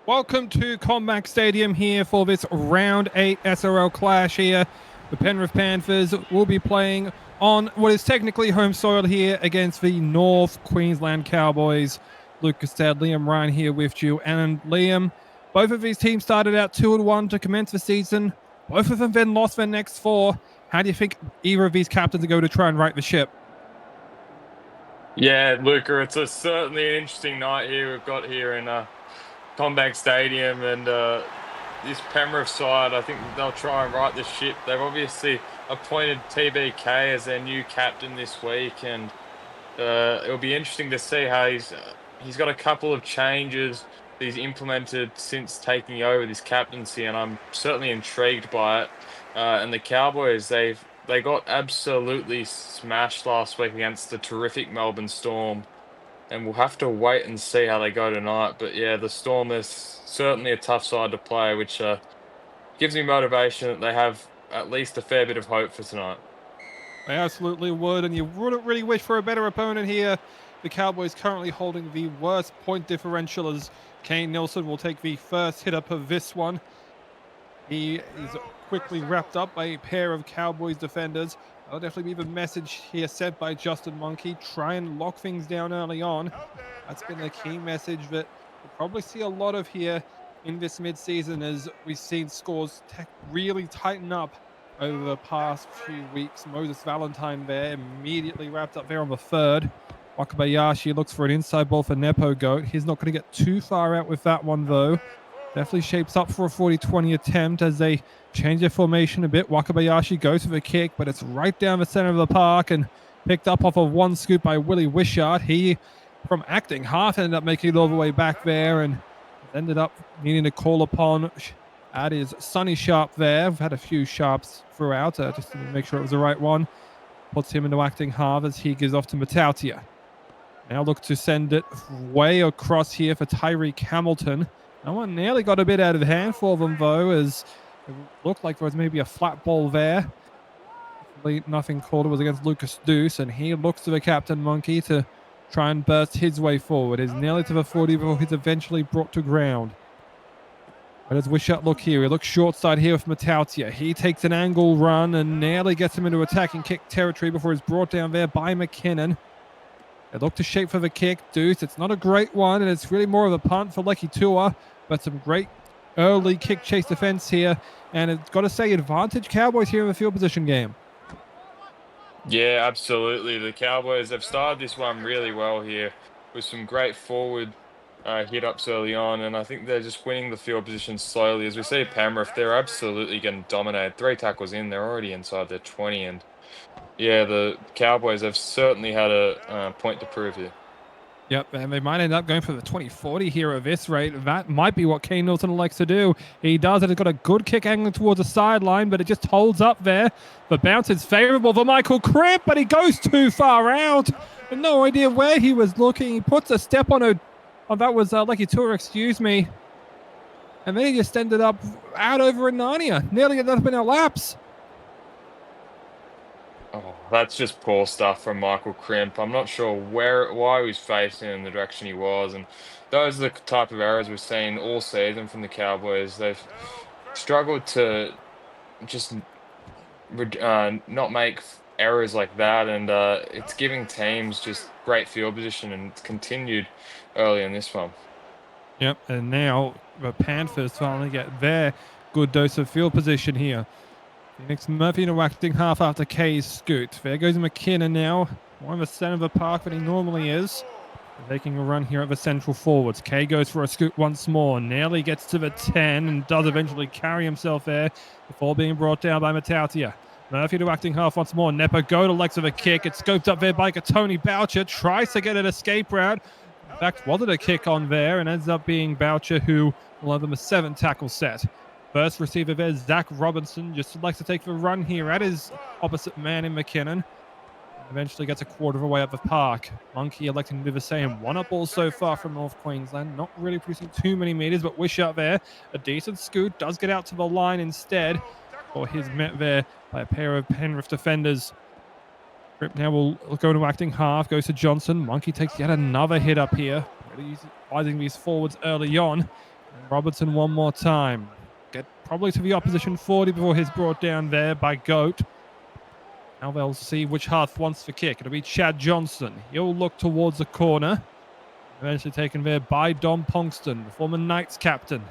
Welcome to Combank Stadium here for this round 8 SRL clash here. The Penrith Panthers will be playing on what is technically home soil here against the North Queensland Cowboys. Lucas Dad, Liam Ryan here with you. And Liam, both of these teams started out 2-1 to commence the season. Both of them then lost their next 4. How do you think either of these captains are going to try and right the ship? Yeah, Luca, it's certainly an interesting night here we've got here in Combank Stadium, and this Penrith side, I think they'll try and right the ship. They've obviously appointed TBK as their new captain this week, and it'll be interesting to see how he's got a couple of changes he's implemented since taking over this captaincy, and I'm certainly intrigued by it. And the Cowboys, they got absolutely smashed last week against the terrific Melbourne Storm, and we'll have to wait and see how they go tonight. But yeah, the Storm is certainly a tough side to play, which gives me motivation that they have at least a fair bit of hope for tonight. I absolutely would, and you wouldn't really wish for a better opponent here. The Cowboys currently holding the worst point differential as Kane Nelson will take the first hit up of this one. He is quickly wrapped up by a pair of Cowboys defenders. That'll definitely be the message here sent by Justin Monkey. Try and lock things down early on. That's been the key message that we'll probably see a lot of here in this mid-season as we've seen scores really tighten up over the past few weeks. Moses Valentine there immediately wrapped up there on the third. Wakabayashi looks for an inside ball for Nepo Goat. He's not going to get too far out with that one though. Definitely shapes up for a 40-20 attempt as they change their formation a bit. Wakabayashi goes for the kick, but it's right down the center of the park and picked up off of one scoop by Willie Wishart. He, from acting half, ended up making it all the way back there and ended up needing to call upon that is Sonny Sharp there. We've had a few Sharps throughout just to make sure it was the right one. Puts him into acting half as he gives off to Matautia. Now look to send it way across here for Tyreek Hamilton. No one nearly got a bit out of hand for them, though, as it looked like there was maybe a flat ball there. Nothing called. It was against Lucas Deuce, and he looks to the captain Monkey to try and burst his way forward. He's nearly to the 40 before he's eventually brought to ground. But as Wishart look here, he looks short side here with Matautia. He takes an angle run and nearly gets him into attacking kick territory before he's brought down there by McKinnon. They look to shape for the kick. Deuce, it's not a great one, and it's really more of a punt for Lecky Tua, but some great early kick chase defense here. And it's got to say, advantage Cowboys here in the field position game. Yeah, absolutely. The Cowboys have started this one really well here with some great forward hit-ups early on, and I think they're just winning the field position slowly. As we see Penrith, they're absolutely getting dominated. 3 tackles in, they're already inside their 20, and yeah, the Cowboys have certainly had a point to prove here. Yep, and they might end up going for the 20-40 here at this rate. That might be what Kane Nelson likes to do. He does it. He's got a good kick angling towards the sideline, but it just holds up there. The bounce is favorable for Michael Crimp, but he goes too far out. No idea where he was looking. He puts a step on a... Oh, that was Lecky Tua, excuse me. And then he just ended up out over in Narnia. Nearly ended up in our laps. Oh, that's just poor stuff from Michael Crimp. I'm not sure why he was facing in the direction he was, and those are the type of errors we've seen all season from the Cowboys. They've struggled to just not make errors like that, and it's giving teams just great field position, and it's continued early in this one. Yep, and now the Panthers finally get their good dose of field position here. Phoenix Murphy in a acting half after Kay's scoot. There goes McKinnon now, more in the center of the park than he normally is. Taking a run here at the central forwards. Kay goes for a scoot once more. Nearly gets to the 10 and does eventually carry himself there before being brought down by Matautia. Murphy to acting half once more. Nepo Goat elects of a kick. It's scoped up there by Tony Boucher. Tries to get an escape route. In fact, wanted a kick on there and ends up being Boucher who will have them a 7 tackle set. First receiver there, Zach Robinson, just likes to take the run here at his opposite man in McKinnon. Eventually gets a quarter of the way up the park. Monkey electing to do the same. 1-up ball so far from North Queensland. Not really producing too many meters, but Wishart there. A decent scoot. Does get out to the line instead. Or he's met there by a pair of Penrith defenders. Rip now will go into acting half. Goes to Johnson. Monkey takes yet another hit up here. Really utilizing these forwards early on. And Robertson one more time. Get probably to the opposition 40 before he's brought down there by Goat. Now they'll see which half wants the kick. It'll be Chad Johnson. He'll look towards the corner. Eventually taken there by Dom Pongston, the former Knights captain.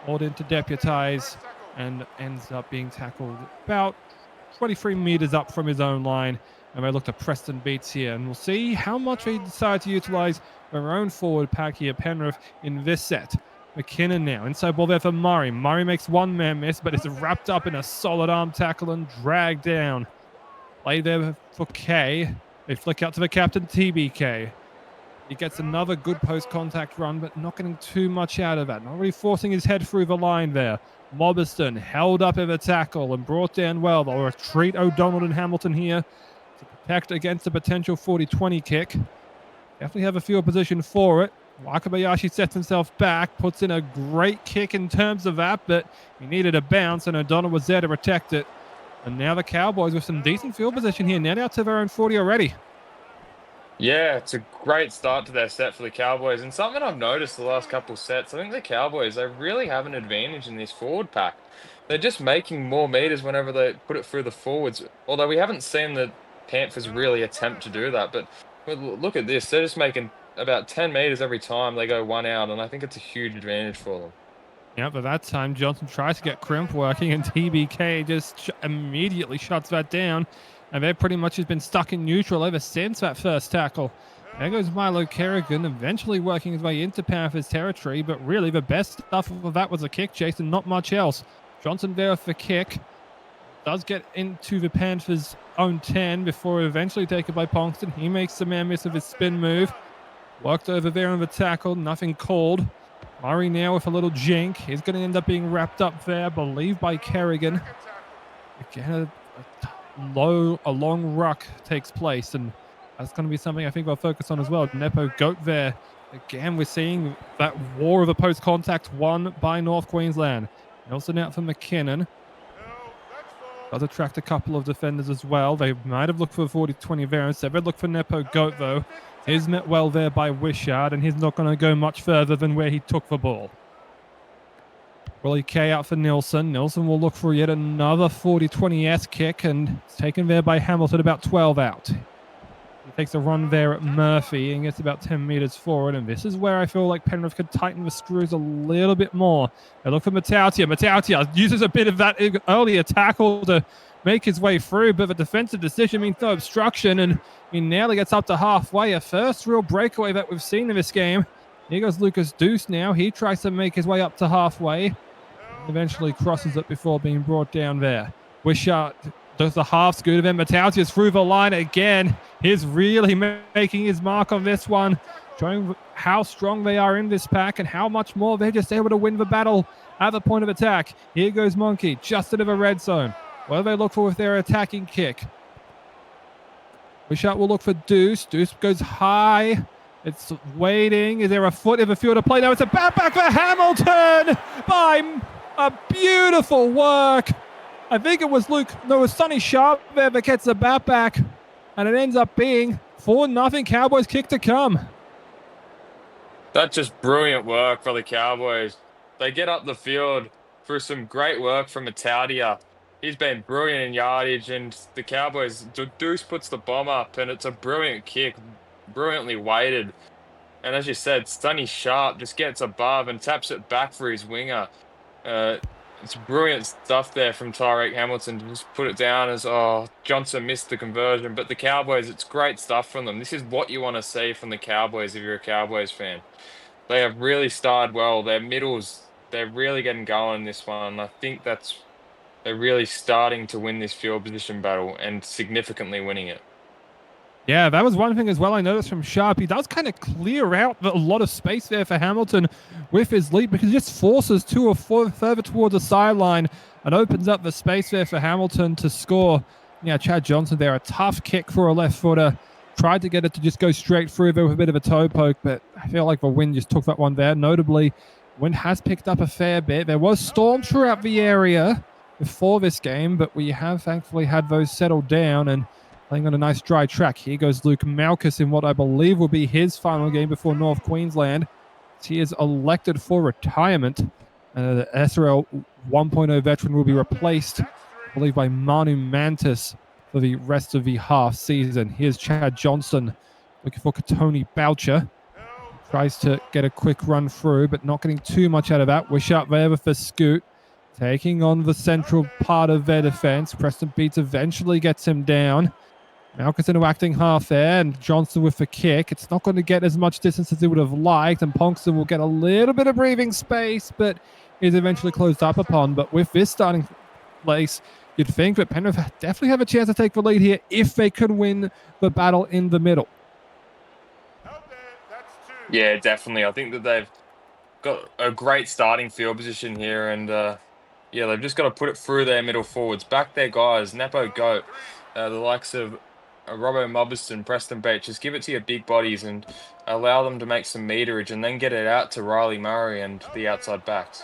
Hauled in to deputise and ends up being tackled about 23 metres up from his own line. And they look to Preston Beats here. And we'll see how much they decide to utilise their own forward pack here, Penrith, in this set. McKinnon now. Inside ball there for Murray. Murray makes one man miss, but it's wrapped up in a solid arm tackle and dragged down. Play there for K. They flick out to the captain, TBK. He gets another good post-contact run, but not getting too much out of that. Not really forcing his head through the line there. Mobiston held up in the tackle and brought down well. They'll retreat O'Donnell and Hamilton here to protect against a potential 40-20 kick. Definitely have a field position for it. Wakabayashi sets himself back, puts in a great kick in terms of that, but he needed a bounce, and O'Donnell was there to protect it. And now the Cowboys with some decent field position here, net out to their own 40 already. Yeah, it's a great start to their set for the Cowboys. And something I've noticed the last couple of sets, I think the Cowboys, they really have an advantage in this forward pack. They're just making more meters whenever they put it through the forwards. Although we haven't seen the Panthers really attempt to do that. But look at this. They're just making about 10 meters every time they go one out. And I think it's a huge advantage for them. Yeah, but that time Johnson tries to get crimp working and TBK just immediately shuts that down. And they've pretty much just been stuck in neutral ever since that first tackle. There goes Milo Kerrigan, eventually working his way into Panthers territory, but really the best stuff of that was a kick chase and not much else. Johnson there for kick. Does get into the Panthers' own 10 before eventually taken by Pongston. He makes the man miss of his spin move. Worked over there on the tackle, nothing called. Murray now with a little jink. He's going to end up being wrapped up there, I believe, by Kerrigan. Again, a long ruck takes place, and that's going to be something I think they'll focus on as well. Nepo Goat there. Again, we're seeing that war of the post-contact won by North Queensland. Nelson out for McKinnon. Does attract a couple of defenders as well. They might have looked for a 40-20 variance. They would look for Nepo Goat, though. He's met well there by Wishart, and he's not going to go much further than where he took the ball. Willie K out for Nilsson. Nilsson will look for yet another 40-20 kick, and it's taken there by Hamilton, about 12 out. He takes a run there at Murphy and gets about 10 meters forward, and this is where I feel like Penrith could tighten the screws a little bit more. They look for Matautia. Matautia uses a bit of that earlier tackle to make his way through, but the defensive decision means no obstruction, and he nearly gets up to halfway. A first real breakaway that we've seen in this game. Here goes Lucas Deuce now. He tries to make his way up to halfway. Eventually crosses it before being brought down there. Wishart does the half scoot of him. Matautia's through the line again. He's really making his mark on this one, showing how strong they are in this pack and how much more they're just able to win the battle at the point of attack. Here goes Monkey, just into the red zone. What do they look for with their attacking kick? Wishart will look for Deuce. Deuce goes high. It's waiting. Is there a foot in the field of play? No, it's a back for Hamilton by a beautiful work. I think it was Sonny Sharp there that gets the bat back, and it ends up being 4-0 Cowboys kick to come. That's just brilliant work for the Cowboys. They get up the field through some great work from Matautia. He's been brilliant in yardage, and the Cowboys, Deuce puts the bomb up, and it's a brilliant kick, brilliantly weighted. And as you said, Sonny Sharp just gets above and taps it back for his winger. It's brilliant stuff there from Tyreek Hamilton to just put it down as, Johnson missed the conversion. But the Cowboys, it's great stuff from them. This is what you want to see from the Cowboys if you're a Cowboys fan. They have really started well. Their middles, they're really getting going in this one. I think they're really starting to win this field position battle and significantly winning it. Yeah, that was one thing as well I noticed from Sharp. He does kind of clear out a lot of space there for Hamilton with his leap, because he just forces 2 or 4 further towards the sideline and opens up the space there for Hamilton to score. Yeah, Chad Johnson there, a tough kick for a left footer. Tried to get it to just go straight through there with a bit of a toe poke, but I feel like the wind just took that one there. Notably, wind has picked up a fair bit. There was storms throughout the area before this game, but we have thankfully had those settled down and playing on a nice dry track. Here goes Luke Malkus in what I believe will be his final game before North Queensland. He is elected for retirement. The SRL 1.0 veteran will be replaced, I believe, by Manu Mantis for the rest of the half season. Here's Chad Johnson looking for Tony Boucher. Tries to get a quick run through, but not getting too much out of that. Wishart there for Scoot, taking on the central part of their defense. Preston Beats eventually gets him down. Malcolm's into acting half there, and Johnson with the kick. It's not going to get as much distance as he would have liked, and Ponkston will get a little bit of breathing space, but is eventually closed up upon. But with this starting place, you'd think that Penrith definitely have a chance to take the lead here if they could win the battle in the middle. Yeah, definitely. I think that they've got a great starting field position here, and yeah, they've just got to put it through their middle forwards, back their guys, Napo Goat, the likes of Robbo Mobberston, Preston Beach. Just give it to your big bodies and allow them to make some meterage, and then get it out to Riley Murray and the outside backs.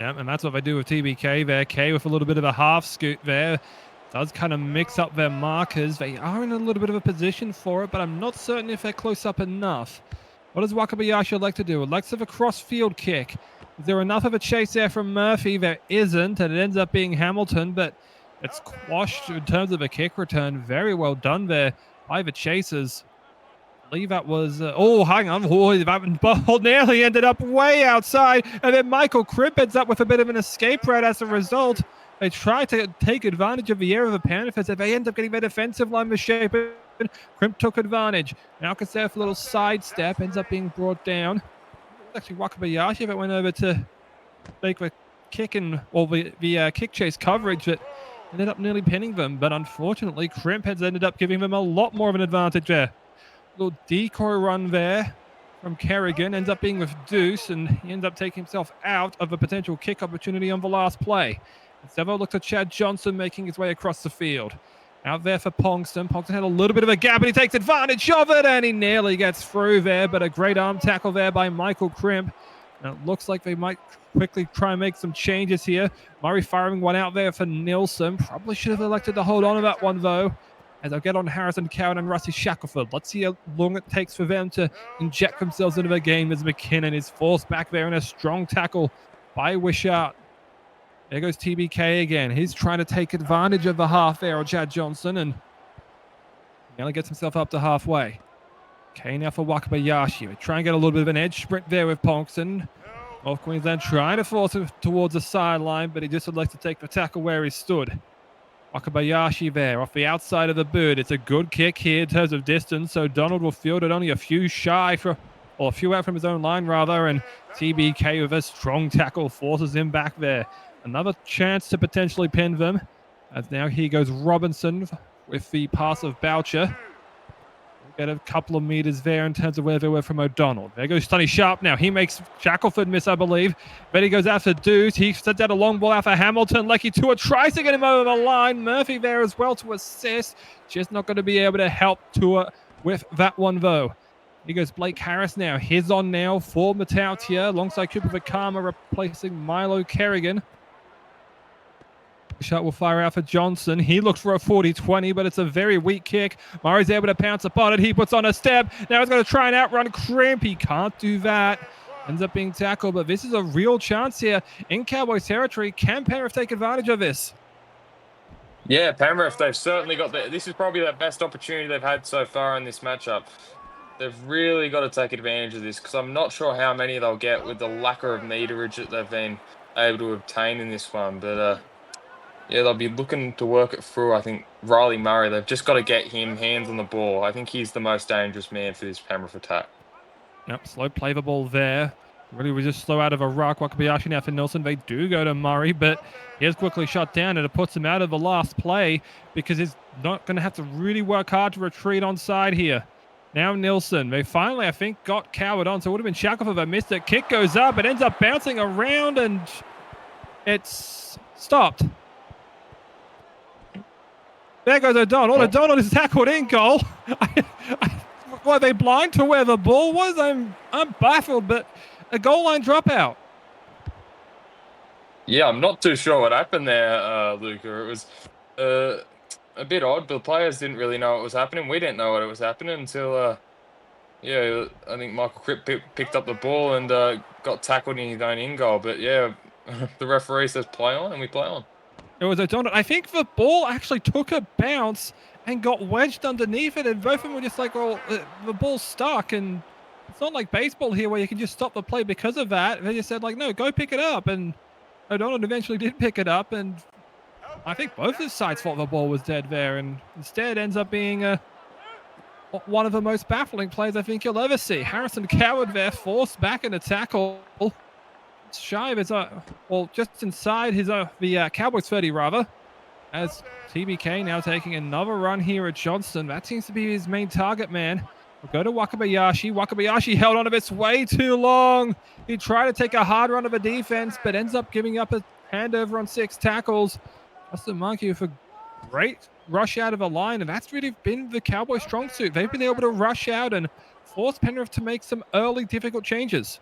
Yeah, and that's what they do with TBK there. K with a little bit of a half scoot there. Does kind of mix up their markers. They are in a little bit of a position for it, but I'm not certain if they're close up enough. What does Wakabayashi like to do? Likes of a cross-field kick. Is there enough of a chase there from Murphy? There isn't, and it ends up being Hamilton, but it's quashed in terms of a kick return. Very well done there by the chasers. I believe that was... oh, hang on. Oh, that ball nearly ended up way outside, and then Michael Cribb ends up with a bit of an escape route as a result. They try to take advantage of the air of the Panthers, and they end up getting their defensive line misshapen. Crimp took advantage. Malcolm's there for a little sidestep, ends up being brought down. Actually, Wakabayashi that went over to make the kick and the kick chase coverage that ended up nearly pinning them. But unfortunately, Crimp has ended up giving them a lot more of an advantage there. Little decoy run there from Kerrigan ends up being with Deuce, and he ends up taking himself out of a potential kick opportunity on the last play. Instead, we'll look to Chad Johnson making his way across the field. Out there for Ponkston. Ponkston had a little bit of a gap, but he takes advantage of it, and he nearly gets through there, but a great arm tackle there by Michael Crimp. Now, it looks like they might quickly try and make some changes here. Murray firing one out there for Nilsson. Probably should have elected to hold on to that one, though, as they'll get on Harrison Cowan and Rusty Shackelford. Let's see how long it takes for them to inject themselves into the game as McKinnon is forced back there in a strong tackle by Wishart. There goes TBK again. He's trying to take advantage of the half there on Chad Johnson, and he only gets himself up to halfway. Okay, now for Wakabayashi. We try and get a little bit of an edge sprint there with Ponkston. North Queensland trying to force him towards the sideline, but he just would like to take the tackle where he stood. Wakabayashi there off the outside of the boot. It's a good kick here in terms of distance, so Donald will field it only a few shy for, or a few out from his own line rather, and TBK with a strong tackle forces him back there. Another chance to potentially pin them, as now here goes Robinson with the pass of Boucher. We'll get a couple of meters there in terms of where they were from O'Donnell. There goes Sonny Sharp now. He makes Shackelford miss, I believe. Then he goes after Deuce. He sends out a long ball out for Hamilton. Lecky Tua tries to get him over the line. Murphy there as well to assist. Just not going to be able to help Tua with that one, though. Here goes Blake Harris now. He's on now for Matautia alongside Cooper Vakama replacing Milo Kerrigan. Shot will fire out for Johnson. He looks for a 40-20, but it's a very weak kick. Murray's able to pounce upon it. He puts on a step. Now he's going to try and outrun Crimp. He can't do that. Ends up being tackled, but this is a real chance here in Cowboys territory. Can Penrith take advantage of this? Yeah, Penrith, they've certainly got this is probably the best opportunity they've had so far in this matchup. They've really got to take advantage of this, because I'm not sure how many they'll get with the lack of meterage that they've been able to obtain in this one, but yeah, they'll be looking to work it through. I think Riley Murray, they've just got to get him hands on the ball. I think he's the most dangerous man for this Penrith attack. Yep, slow play the ball there. Really was just slow out of a ruck. Wakabayashi now for Nilsson. They do go to Murray, but he is quickly shut down, and it puts him out of the last play because he's not going to have to really work hard to retreat on side here. Now Nilsson. They finally, I think, got Coward on, so it would have been Shackelford if they missed it. Kick goes up. It ends up bouncing around, and it's stopped. There goes O'Donnell. Oh. O'Donnell is tackled in goal. Were they blind to where the ball was? I'm baffled, but a goal line dropout. Yeah, I'm not too sure what happened there, Luca. It was a bit odd, but the players didn't really know what was happening. We didn't know what was happening until yeah, I think Michael Cripp picked up the ball and got tackled in his own in goal. But yeah, the referee says play on, and we play on. It was O'Donnell. I think the ball actually took a bounce and got wedged underneath it, and both of them were just like, well, the ball's stuck, and it's not like baseball here where you can just stop the play because of that. They just said, like, no, go pick it up, and O'Donnell eventually did pick it up, and I think both of sides thought the ball was dead there, and instead ends up being one of the most baffling plays I think you'll ever see. Harrison Coward there forced back in a tackle. Shy of his, well, just inside his the Cowboys 30 rather, as TBK now taking another run here at Johnston. That seems to be his main target man. We'll go to Wakabayashi. Wakabayashi held on to this way too long. He tried to take a hard run of a defense, but ends up giving up a handover on 6 tackles. Justin Monkey with a great rush out of a line, and that's really been the Cowboys' strong suit. They've been able to rush out and force Penrith to make some early difficult changes.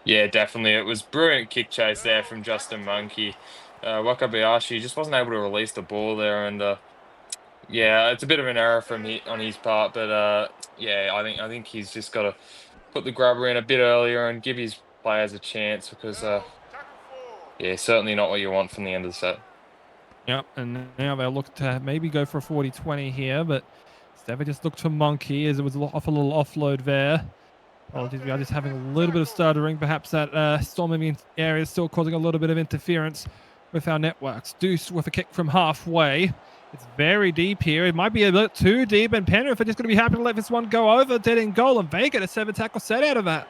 Yeah, definitely. It was brilliant kick chase there from Justin Monkey. Wakabayashi just wasn't able to release the ball there, and yeah, it's a bit of an error from on his part. But yeah, I think he's just got to put the grubber in a bit earlier and give his players a chance because yeah, certainly not what you want from the end of the set. Yep, and now they'll look to maybe go for a 40-20 here, but instead they just looked for Monkey as it was off a little offload there. Apologies, we are just having a little bit of stuttering. Perhaps that storming area is still causing a little bit of interference with our networks. Deuce with a kick from halfway. It's very deep here. It might be a bit too deep, and Penrith are just going to be happy to let this one go over, dead in goal, and they get a 7-tackle set out of that.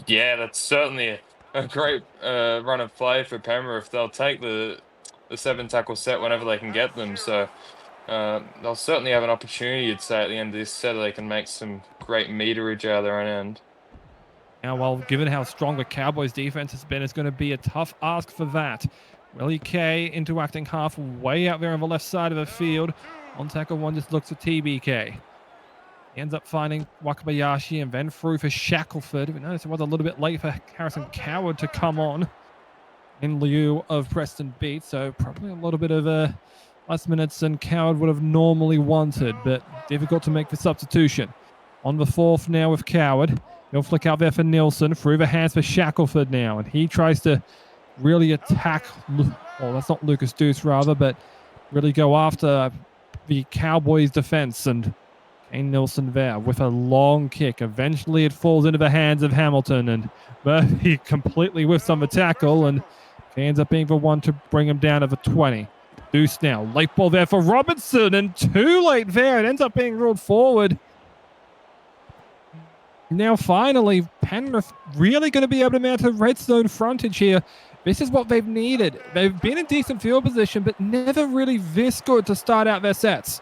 Yeah, that's certainly a great run of play for Penrith. They'll take the 7-tackle set whenever they can get them. So they'll certainly have an opportunity, you'd say, at the end of this set, they can make some great meterage out of their own end. Now, well, given how strong the Cowboys' defense has been, it's going to be a tough ask for that. Willie K interacting halfway out there on the left side of the field. On tackle 1 just looks at TBK. He ends up finding Wakabayashi and then through for Shackelford. We noticed it was a little bit late for Harrison Coward to come on in lieu of Preston Beat, so probably a little bit of less minutes than Coward would have normally wanted, but difficult to make the substitution. On the 4th now with Coward. He'll flick out there for Nielsen, through the hands for Shackelford now, and he tries to really attack, well, that's not Lucas Deuce rather, but really go after the Cowboys defense, and Kane Nielsen there with a long kick. Eventually it falls into the hands of Hamilton, and Murphy completely whiffs on the tackle, and he ends up being the one to bring him down to the 20. Deuce now, late ball there for Robinson, and too late there. It ends up being ruled forward. Now, finally, Penrith really going to be able to mount a red zone frontage here. This is what they've needed. They've been in decent field position, but never really this good to start out their sets.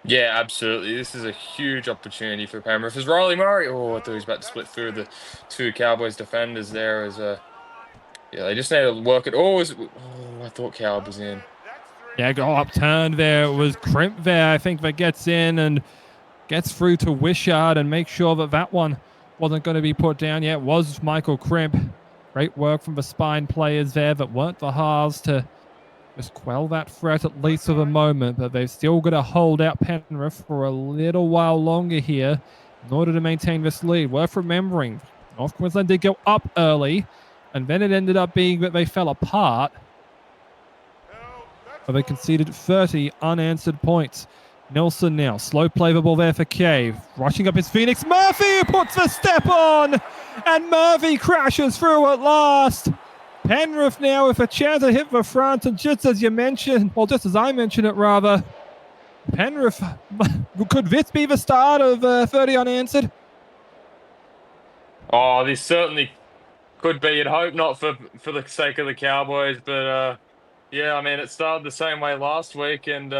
Yeah, absolutely. This is a huge opportunity for Penrith. As Riley Murray, oh, I thought he was about to split through the 2 Cowboys defenders there. Yeah, they just need to work it. Oh, I thought Coward was in. Yeah, go upturned there. It was Crimp there, I think, that gets in and gets through to Wishart and makes sure that that one wasn't going to be put down yet. It was Michael Crimp. Great work from the spine players there that weren't the halves to just quell that threat at least for the moment, but they've still got to hold out Penrith for a little while longer here in order to maintain this lead. Worth remembering, North Queensland did go up early, and then it ended up being that they fell apart, but they conceded 30 unanswered points. Nelson now, slow play the ball there for Cave. Rushing up his Phoenix. Murphy puts the step on, and Murphy crashes through at last. Penrith now with a chance to hit the front, and just as you mentioned, well, just as I mentioned it rather, Penrith, could this be the start of 30 unanswered? Oh, this certainly could be. You'd hope not for the sake of the Cowboys, but yeah, I mean, it started the same way last week, and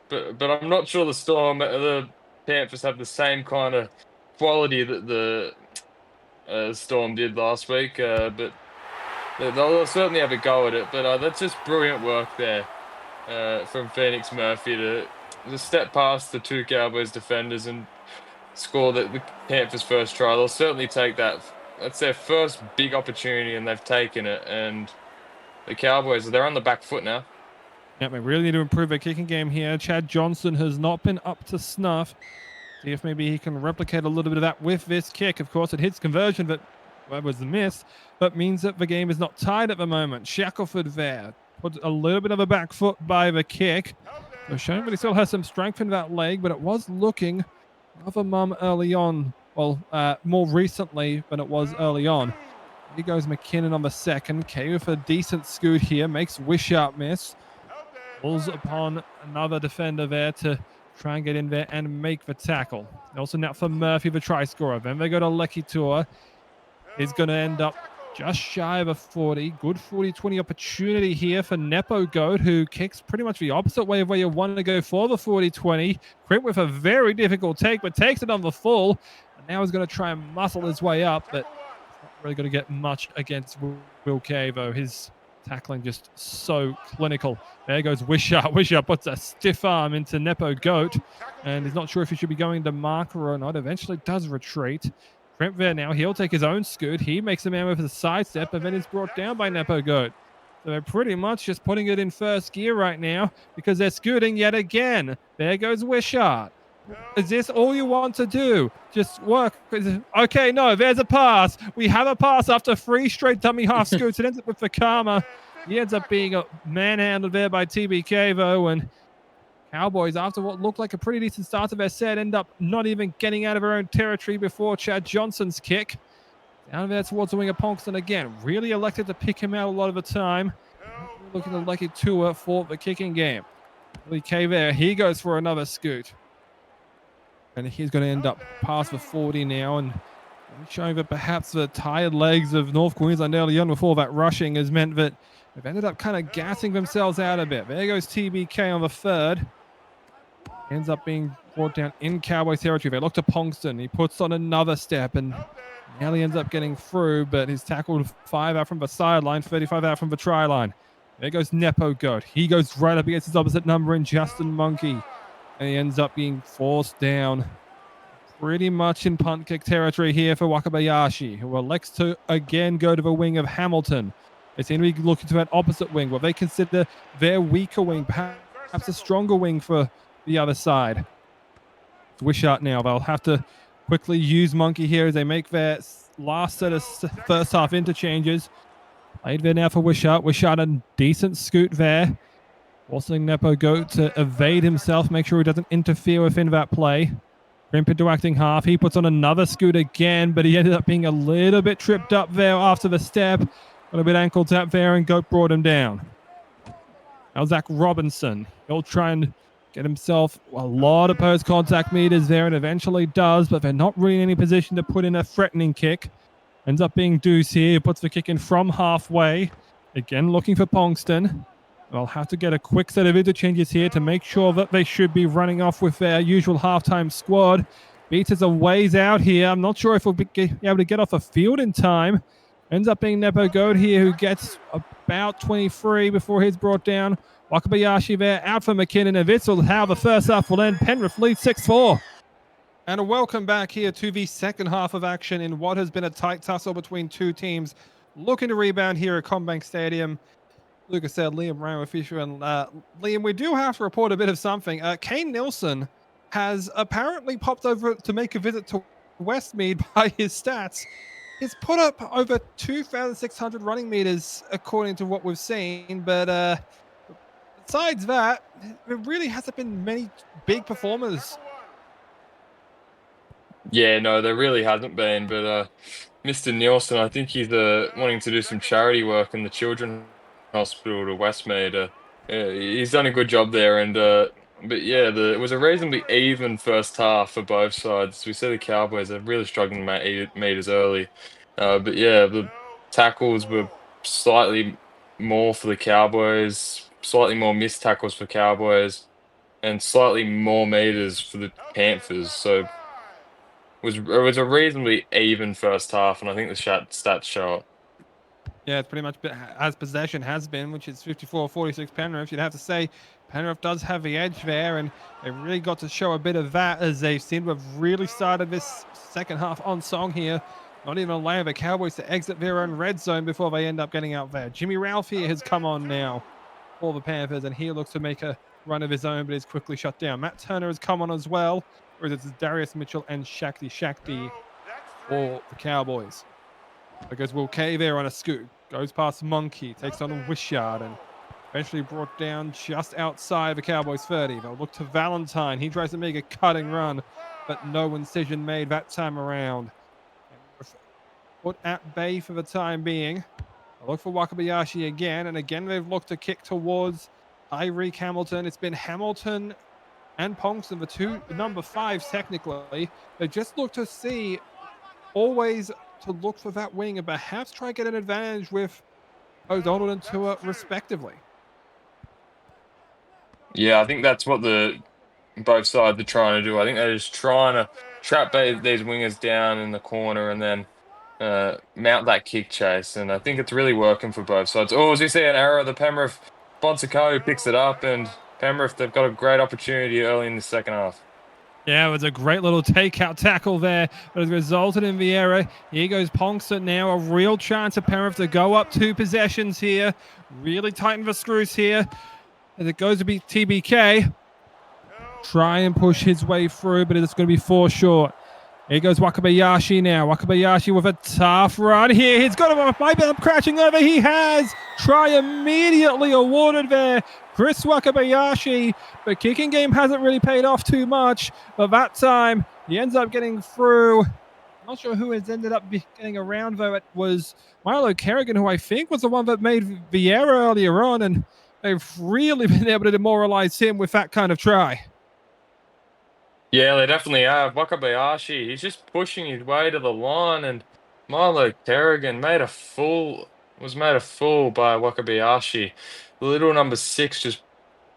but I'm not sure the Panthers have the same kind of quality that the Storm did last week, but they'll certainly have a go at it. But that's just brilliant work there from Phoenix Murphy to step past the 2 Cowboys defenders and score the Panthers' first try. They'll certainly take that. That's their first big opportunity, and they've taken it. And the Cowboys, they're on the back foot now. Yeah, we really need to improve their kicking game here. Chad Johnson has not been up to snuff. See if maybe he can replicate a little bit of that with this kick. Of course, it hits conversion, but that was the miss. But means that the game is not tied at the moment. Shackelford there put a little bit of a back foot by the kick. So showing that he still has some strength in that leg, but it was looking rather mum early on. Well, more recently than it was early on. Here goes McKinnon on the second. Kay with a decent scoot here. Makes Wishart miss. Pulls upon another defender there to try and get in there and make the tackle. Also now for Murphy, the try scorer. Then they go to Lecky Tour. He's going to end up just shy of a 40. Good 40-20 opportunity here for Nepo Goat, who kicks pretty much the opposite way of where you want to go for the 40-20. Crimp with a very difficult take, but takes it on the full. And now he's going to try and muscle his way up, but it's not really going to get much against Will Kay, though. His tackling just so clinical. There goes Wishart. Wishart puts a stiff arm into Nepo Goat, and he's not sure if he should be going to marker or not. Eventually does retreat. Trent there now, he'll take his own scoot. He makes a man with a sidestep, and then is brought down by Nepo Goat. So they're pretty much just putting it in first gear right now because they're scooting yet again. There goes Wishart. Is this all you want to do? Just work. Okay, no, there's a pass. We have a pass after 3 straight dummy half scoots. It ends up with Fakama. He ends up being manhandled there by TBK, though, and Cowboys, after what looked like a pretty decent start to their set, end up not even getting out of their own territory before Chad Johnson's kick. Down there towards the wing of Ponkston again. Really elected to pick him out a lot of the time. Looking to Lucky Tua for the kicking game. Lee K there. He goes for another scoot. And he's going to end up past the 40 now. And showing that perhaps the tired legs of North Queensland early on before that rushing has meant that they've ended up kind of gassing themselves out a bit. There goes TBK on the third. Ends up being brought down in Cowboys territory. They look to Ponkston. He puts on another step and nearly ends up getting through, but he's tackled 5 out from the sideline, 35 out from the try line. There goes Nepo Goat. He goes right up against his opposite number in Justin Monkey. And he ends up being forced down pretty much in punt kick territory here for Wakabayashi, who elects to again go to the wing of Hamilton. They seem to be looking to that opposite wing, what they consider their weaker wing, perhaps a stronger wing for the other side. It's Wishart now. They'll have to quickly use Monkey here as they make their last set of first half interchanges. Played there now for Wishart. Wishart a decent scoot there. Forcing Nepo Goat to evade himself, make sure he doesn't interfere within that play. Crimp into acting half. He puts on another scoot again, but he ended up being a little bit tripped up there after the step. Got a bit ankle tap there, and Goat brought him down. Now Zach Robinson. He'll try and get himself a lot of post-contact meters there, and eventually does, but they're not really in any position to put in a threatening kick. Ends up being Deuce here, who puts the kick in from halfway. Again, looking for Ponkston. They'll have to get a quick set of interchanges here to make sure that they should be running off with their usual halftime squad. Beats us a ways out here. I'm not sure if we'll be able to get off the field in time. Ends up being Nepo Goat here, who gets about 23 before he's brought down. Wakabayashi there, out for McKinnon, and this will how the first half will end. Penrith leads 6-4. And a welcome back here to the second half of action in what has been a tight tussle between two teams looking to rebound here at CommBank Stadium. Lucas said Liam Ryan Fisher, and Liam, we do have to report a bit of something. Kane Nilsson has apparently popped over to make a visit to Westmead by his stats. He's put up over 2,600 running meters, according to what we've seen. But besides that, there really hasn't been many big performers. Yeah, no, there really hasn't been. But Mr. Nielsen, I think he's wanting to do some charity work in the children's hospital to Westmead. He's done a good job there. And but yeah, it was a reasonably even first half for both sides. We see the Cowboys are really struggling to make meters early. But yeah, the tackles were slightly more for the Cowboys, slightly more missed tackles for Cowboys, and slightly more meters for the Panthers. So it was a reasonably even first half, and I think the stats show it. Yeah, it's pretty much as possession has been, which is 54-46 Penrith. You'd have to say Penrith does have the edge there, and they really got to show a bit of that as they seem to have really started this second half on song here. Not even allowing the Cowboys to exit their own red zone before they end up getting out there. Jimmy Ralph here has come on now. for the Panthers, and he looks to make a run of his own, but is quickly shut down. Matt Turner has come on as well, whereas it's Darius Mitchell and Shakti for the Cowboys. There goes Will Kay there on a scoot, goes past Monkey, takes on Wishart, and eventually brought down just outside the Cowboys 30. They'll look to Valentine. He tries to make a cutting run, but no incision made that time around. Put at bay for the time being. They'll look for Wakabayashi again, and again they've looked to kick towards Tyreek Hamilton. It's been Hamilton and Ponkston, the two number 5s technically. They just look to see, always to look for that wing and perhaps try to get an advantage with O'Donnell and Tua respectively. Yeah, I think that's what both sides are trying to do. I think they're just trying to trap these wingers down in the corner and then mount that kick chase. And I think it's really working for both sides. Oh, as you see an error, the Penrith Bonsakau picks it up, and Penrith, they've got a great opportunity early in the second half. Yeah, it was a great little takeout tackle there, but has resulted in the error. Here goes Ponkston now, a real chance of Penrith to go up 2 possessions here. Really tighten the screws here. As it goes to be TBK. Try and push his way through, but it's going to be 4 short. Here goes Wakabayashi now. Wakabayashi with a tough run here. He's got him. Might be crashing over. He has. Try immediately awarded there. Chris Wakabayashi. The kicking game hasn't really paid off too much, but that time he ends up getting through. Not sure who has ended up getting around, though. It was Milo Kerrigan, who I think was the one that made the error earlier on, and they've really been able to demoralize him with that kind of try. Yeah, they definitely have. Wakabayashi, he's just pushing his way to the line, and Milo Kerrigan was made a fool by Wakabayashi. The little number 6 just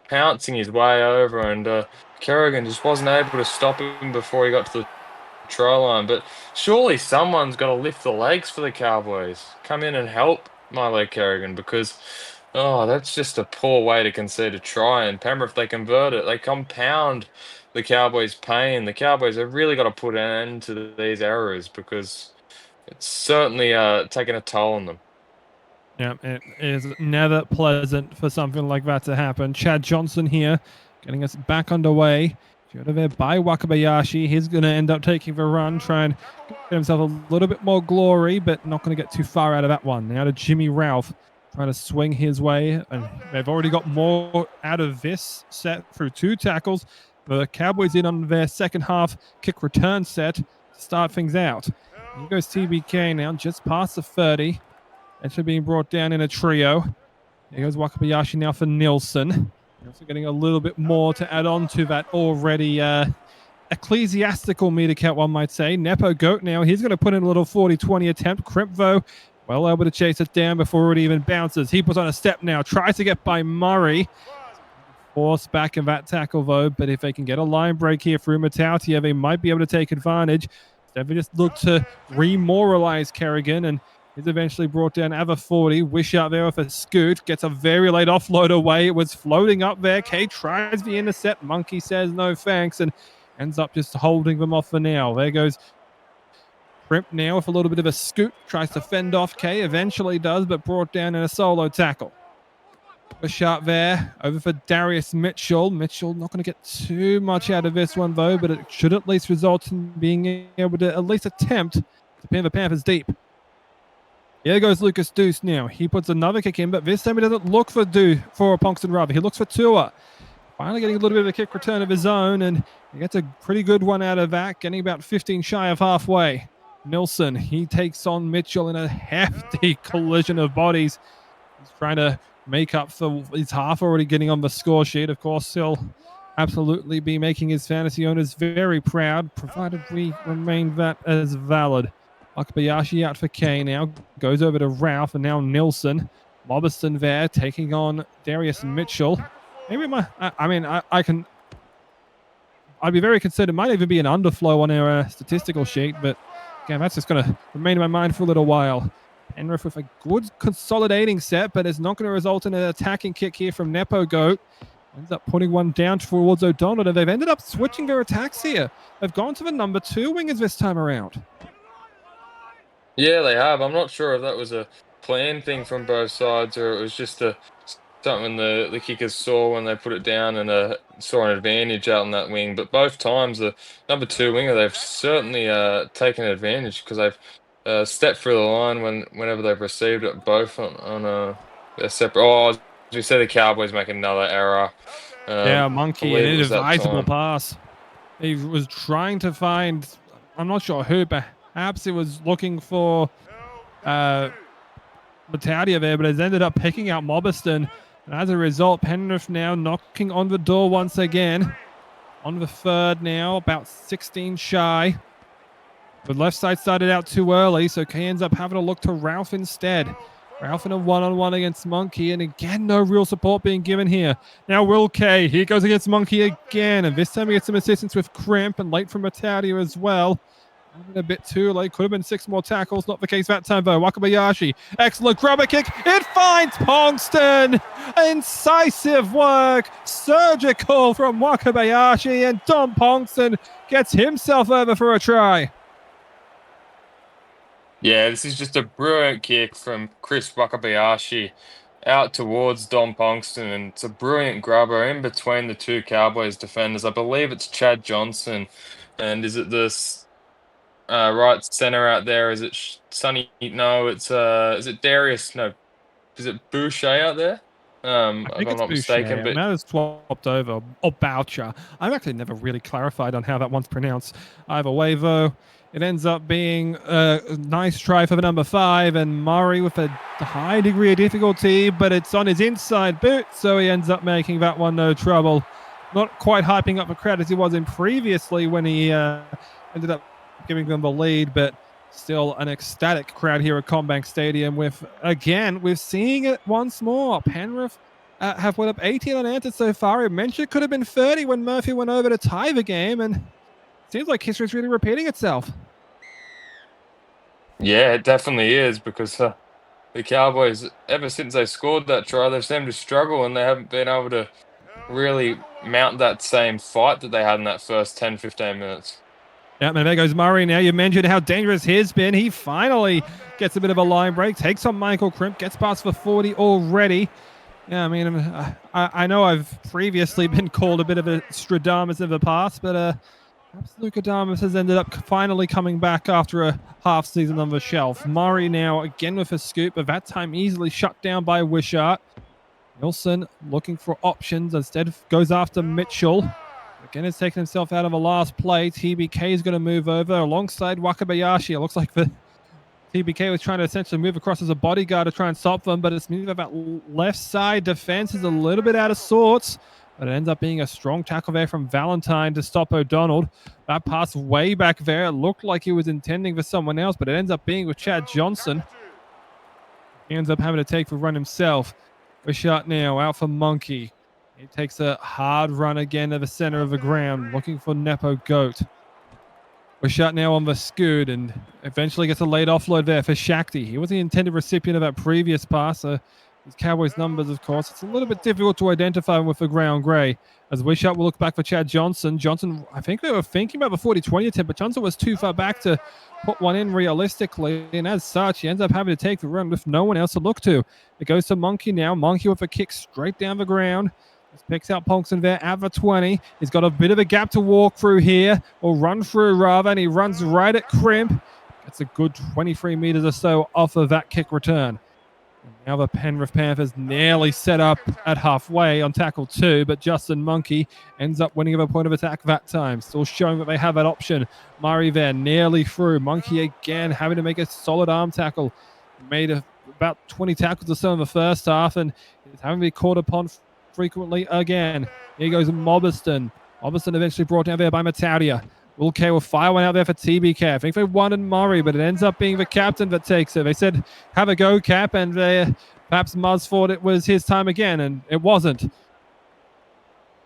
pouncing his way over, and Kerrigan just wasn't able to stop him before he got to the try line. But surely someone's got to lift the legs for the Cowboys. Come in and help Milo Kerrigan, because that's just a poor way to concede a try. And Penrith, they convert it. They compound the Cowboys' pain. The Cowboys have really got to put an end to these errors, because it's certainly taking a toll on them. Yeah, it is never pleasant for something like that to happen. Chad Johnson here, getting us back underway. Out of there by Wakabayashi. He's going to end up taking the run, try and get himself a little bit more glory, but not going to get too far out of that one. Now to Jimmy Ralph, trying to swing his way, and they've already got more out of this set through 2 tackles. The Cowboys in on their second half kick return set to start things out. Here goes TBK now, just past the 30. Actually being brought down in a trio. Here goes Wakabayashi now for Nilsson. Also getting a little bit more to add on to that already ecclesiastical meter count, one might say. Nepo Goat now, he's going to put in a little 40-20 attempt. Crimp, though, well able to chase it down before it even bounces. He puts on a step now, tries to get by Murray. Forced back in that tackle, though, but if they can get a line break here through Matautia, they might be able to take advantage. Instead, they just look to remoralize Kerrigan, and he's eventually brought down Ava 40. Wish out there with a scoot. Gets a very late offload away. It was floating up there. Kay tries the intercept. Monkey says no thanks and ends up just holding them off for now. There goes Crimp now with a little bit of a scoot. Tries to fend off Kay. Eventually does, but brought down in a solo tackle. A shot there over for Darius Mitchell. Mitchell not going to get too much out of this one, though, but it should at least result in being able to at least attempt to pin the Panthers deep. Here goes Lucas Deuce now. He puts another kick in, but this time he doesn't look for Ponkston rather. He looks for Tua. Finally getting a little bit of a kick return of his own, and he gets a pretty good one out of that, getting about 15 shy of halfway. Nilsson, he takes on Mitchell in a hefty collision of bodies. He's trying to make up for his half already getting on the score sheet. Of course, he'll absolutely be making his fantasy owners very proud, provided we remain that as valid. Wakabayashi out for Kay now. Goes over to Ralph, and now Nilsson. Lobiston there taking on Darius Mitchell. Maybe I'd be very concerned. It might even be an underflow on our statistical sheet, but again, that's just going to remain in my mind for a little while. Penrith with a good consolidating set, but it's not going to result in an attacking kick here from Nepo Goat. Ends up putting one down towards O'Donnell, and they've ended up switching their attacks here. They've gone to the number 2 wingers this time around. Yeah, they have. I'm not sure if that was a planned thing from both sides or it was just a something the kickers saw when they put it down and saw an advantage out on that wing. But both times, the number 2 winger, they've certainly taken advantage because they've stepped through the line whenever they've received it, both on their separate. Oh, as we said, the Cowboys make another error. Yeah, Monkey, an Believe it was that inadvisable time. pass. He was trying to find, I'm not sure who, perhaps he was looking for Mataudia there, but has ended up picking out Mobiston. And as a result, Penrith now knocking on the door once again. On the third now, about 16 shy. The left side started out too early, so Kay ends up having a look to Ralph instead. Ralph in a one-on-one against Monkey, and again, no real support being given here. Now Will Kay, he goes against Monkey again, and this time he gets some assistance with Crimp and late from Mataudia as well. A bit too late. Could have been 6 more tackles. Not the case that time, though. Wakabayashi. Excellent grubber kick. It finds Pongston. Incisive work. Surgical from Wakabayashi. And Dom Pongston gets himself over for a try. Yeah, this is just a brilliant kick from Chris Wakabayashi out towards Dom Pongston, and it's a brilliant grubber in between the 2 Cowboys defenders. I believe it's Chad Johnson, and is it this right center out there? Is it Sonny? No, it's is it Darius? No, is it Boucher out there? I think if I'm it's not Boucher. mistaken, but Now it's swapped over. Or Boucher. I've actually never really clarified on how that one's pronounced. Either way, though, it ends up being a nice try for the number 5, and Murray with a high degree of difficulty, but it's on his inside boot, so he ends up making that one no trouble. Not quite hyping up the crowd as he was in previously when he ended up giving them the lead, but still an ecstatic crowd here at Combank Stadium with, again, we're seeing it once more. Penrith have put up 18 unanswered so far. I mentioned it could have been 30 when Murphy went over to tie the game, and it seems like history's really repeating itself. Yeah, it definitely is, because the Cowboys, ever since they scored that try, they've seemed to struggle, and they haven't been able to really mount that same fight that they had in that first 10-15 minutes. Yeah, and there goes Murray now. You mentioned how dangerous he's been. He finally gets a bit of a line break, takes on Michael Crimp, gets past for 40 already. Yeah, I mean, I know I've previously been called a bit of a Stradamus in the past, but perhaps Luka Damus has ended up finally coming back after a half season on the shelf. Murray now again with a scoop, but that time easily shut down by Wishart. Nilsson looking for options, instead goes after Mitchell. Again, has taken himself out of the last play. TBK is going to move over alongside Wakabayashi. It looks like the TBK was trying to essentially move across as a bodyguard to try and stop them, but it's moving about left side. Defense is a little bit out of sorts, but it ends up being a strong tackle there from Valentine to stop O'Donnell. That pass way back there. It looked like he was intending for someone else, but it ends up being with Chad Johnson. He ends up having to take the run himself. Wishart now out for Monkey. He takes a hard run again to the center of the ground, looking for Nepo Goat. Wishart now on the scoot and eventually gets a late offload there for Shakti. He was the intended recipient of that previous pass. His Cowboys numbers, of course. It's a little bit difficult to identify with the ground grey. As Wishart will look back for Chad Johnson. Johnson, I think they were thinking about the 40-20 attempt, but Johnson was too far back to put one in realistically. And as such, he ends up having to take the run with no one else to look to. It goes to Monkey now. Monkey with a kick straight down the ground. Just picks out Pongston there at the 20. He's got a bit of a gap to walk through here, or run through rather, and he runs right at Crimp. Gets a good 23 meters or so off of that kick return. And now the Penrith Panthers nearly set up at halfway on tackle 2, but Justin Monkey ends up winning a point of attack that time. Still showing that they have that option. Murray there nearly through. Monkey again having to make a solid arm tackle. Made about 20 tackles or so in the first half, and is having to be caught upon frequently again. Here goes Mobiston. Mobiston eventually brought down there by Mataudia. Will K will fire one out there for TBK. I think they wanted Murray, but it ends up being the captain that takes it. They said, have a go, Cap, and perhaps Muzz thought it was his time again, and it wasn't.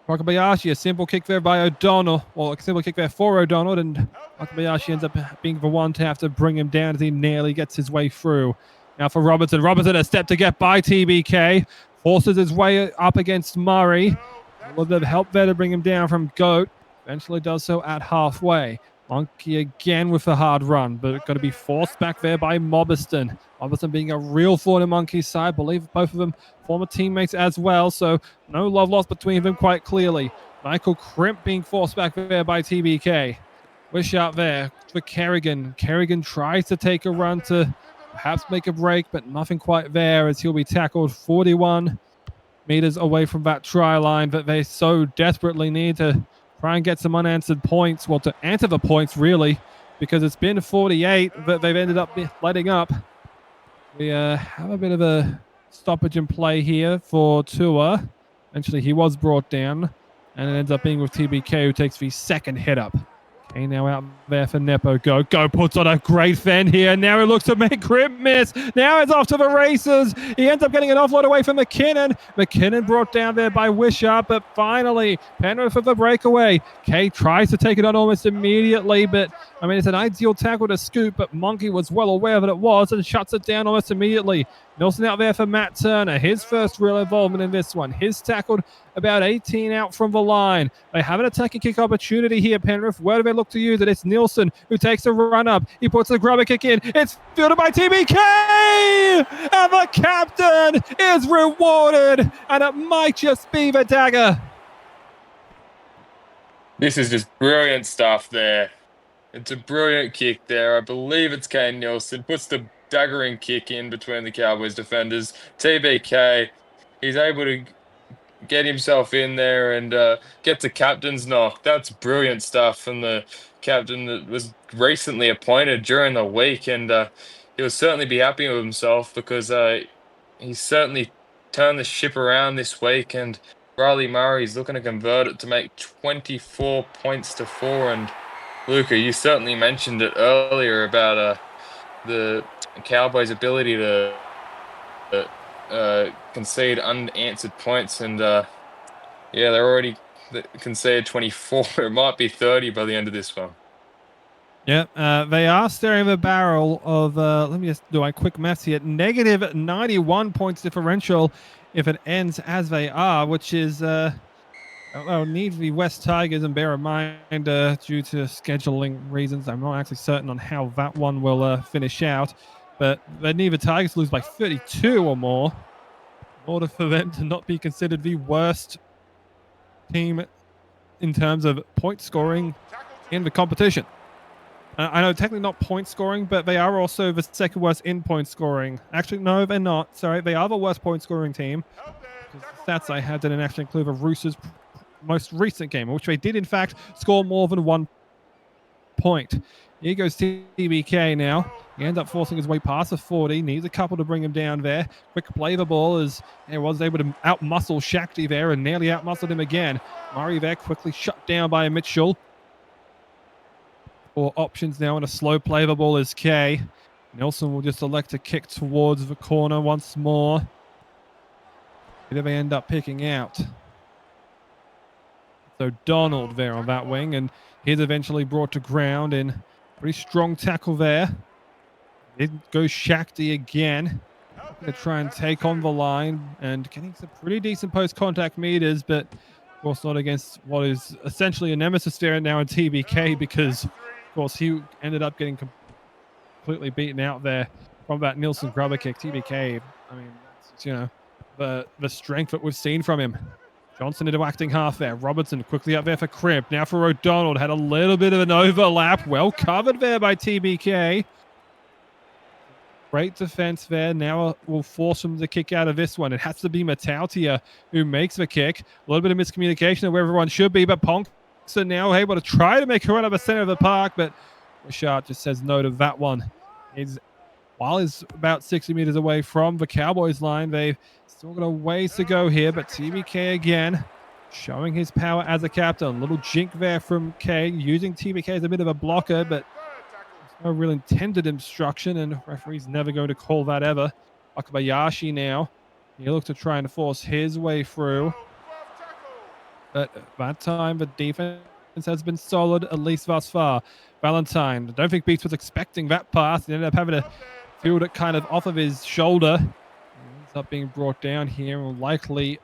Wakabayashi, a simple kick there by O'Donnell, or a simple kick there for O'Donnell, and Wakabayashi ends up being the one to have to bring him down as he nearly gets his way through. Now for Robertson. Robertson a step to get by TBK. Forces his way up against Murray. A little bit of help there to bring him down from Goat. Eventually does so at halfway. Monkey again with a hard run, but going to be forced back there by Mobiston. Mobiston being a real thorn in Monkey's side. I believe both of them former teammates as well, so no love lost between them quite clearly. Michael Crimp being forced back there by TBK. Wish out there for Kerrigan. Kerrigan tries to take a run to perhaps make a break, but nothing quite there as he'll be tackled 41 meters away from that try line that they so desperately need to try and get some unanswered points. Well, to answer the points, really, because it's been 48 that they've ended up letting up. We have a bit of a stoppage in play here for Tua. Eventually, he was brought down, and it ends up being with TBK, who takes the second hit up. Okay, now out there for Nepo. Go puts on a great fend here. Now he looks to make Crimp miss. Now it's off to the races. He ends up getting an offload away from McKinnon. McKinnon brought down there by Wishart, but finally, Penrith for the breakaway. Kay tries to take it on almost immediately, but I mean, it's an ideal tackle to scoop, but Monkey was well aware that it was and shuts it down almost immediately. Nelson out there for Matt Turner. His first real involvement in this one. His tackled about 18 out from the line. They have an attacking kick opportunity here, Penrith. Where do they look to use it? It's Nielsen who takes a run up. He puts the grubber kick in. It's fielded by TBK! And the captain is rewarded. And it might just be the dagger. This is just brilliant stuff there. It's a brilliant kick there. I believe it's Kane Nielsen. Puts the daggering kick in between the Cowboys defenders. TBK, he's able to get himself in there and get the captain's knock. That's brilliant stuff from the captain that was recently appointed during the week, and he'll certainly be happy with himself because he's certainly turned the ship around this week, and Riley Murray's looking to convert it to make 24 points to 4. And Luca, you certainly mentioned it earlier about the Cowboys' ability to concede unanswered points, and yeah, they're already conceded 24. It might be 30 by the end of this one. Yeah, they are staring the barrel of, let me just do a quick maths here, negative 91 points differential if it ends as they are, which is, well, need the West Tigers, and bear in mind, due to scheduling reasons, I'm not actually certain on how that one will finish out, but they need the Tigers to lose by 32 or more in order for them to not be considered the worst team in terms of point scoring in the competition. I know technically not point scoring, but they are also the second worst in point scoring. Actually, no, they're not. Sorry, they are the worst point scoring team. The stats I had didn't actually include the Roosters' most recent game, which they did in fact score more than 1 point. Here goes TBK now. He ends up forcing his way past the 40. Needs a couple to bring him down there. Quick play the ball as he was able to out-muscle Shakti there and nearly out-muscled him again. Murray there quickly shut down by Mitchell. 4 options now, and a slow play the ball is Kay. Nelson will just elect to kick towards the corner once more. Who do they end up picking out? So Donald there on that wing, and he's eventually brought to ground in pretty strong tackle there. It goes Shakti again. Going to try and take on the line and getting some pretty decent post-contact meters, but of course not against what is essentially a nemesis there now in TBK, because of course he ended up getting completely beaten out there from that Nielsen grubber kick. TBK, I mean, that's, you know, the strength that we've seen from him. Johnson into acting half there. Robertson quickly up there for Crimp. Now for O'Donnell. Had a little bit of an overlap. Well covered there by TBK. Great defense there. Now we'll force him to kick out of this one. It has to be Matautia who makes the kick. A little bit of miscommunication of where everyone should be, but Ponkson now able to try to make a run up the center of the park, but Richard just says no to that one. While he's about 60 meters away from the Cowboys line, they've still got a ways to go here, but TBK again showing his power as a captain. Little jink there from K, using TBK as a bit of a blocker, but there's no real intended obstruction, and referee's never going to call that ever. Wakabayashi now. He looks to try and force his way through. But that time, the defense has been solid, at least thus far. Valentine, I don't think Beats was expecting that pass. He ended up having to field it kind of off of his shoulder. He ends up being brought down here and will likely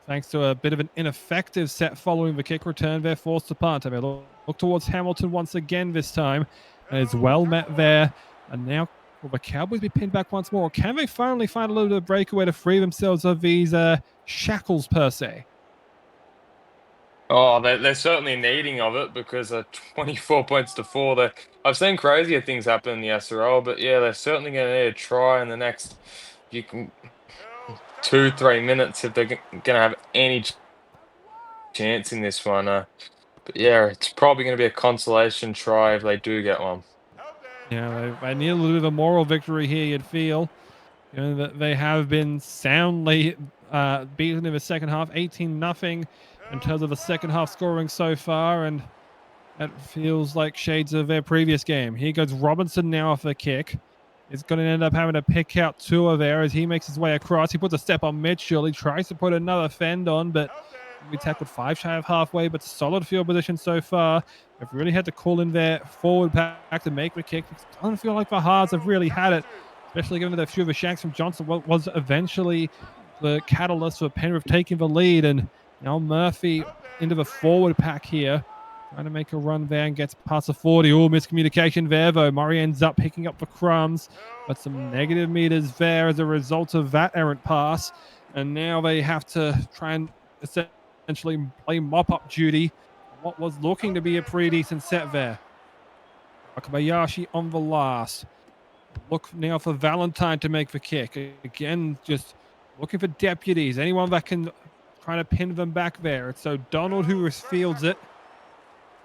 thanks to a bit of an ineffective set following the kick return. They're forced to punt. And they look towards Hamilton once again this time. And it's well met there. And now will the Cowboys be pinned back once more? Or can they finally find a little bit of breakaway to free themselves of these shackles per se? Oh, they're certainly needing of it because 24 points to 4. I've seen crazier things happen in the SRL, but yeah, they're certainly going to need a try in the next 2-3 minutes if they're going to have any chance in this one. But yeah, it's probably going to be a consolation try if they do get one. Yeah, they need a little bit of a moral victory here, you'd feel. You know, that they have been soundly beaten in the second half, 18-0 in terms of the second half scoring so far, and that feels like shades of their previous game. Here goes Robinson now off a kick. He's going to end up having to pick out Tua there as he makes his way across. He puts a step on Mitchell. He tries to put another fend on, but we tackled 5 shy of halfway, but solid field position so far. They've really had to call in their forward pack to make the kick. It doesn't feel like the Hards have really had it, especially given that a few of the shanks from Johnson was eventually the catalyst for Penrith taking the lead. And now Murphy into the forward pack here, trying to make a run there and gets past the 40. Oh, miscommunication there, though. Murray ends up picking up the crumbs, but some negative meters there as a result of that errant pass. And now they have to try and essentially play mop-up duty. What was looking to be a pretty decent set there. Wakabayashi on the last. Look now for Valentine to make the kick. Again, just looking for deputies. Anyone that can try to pin them back there. It's O'Donnell who fields it.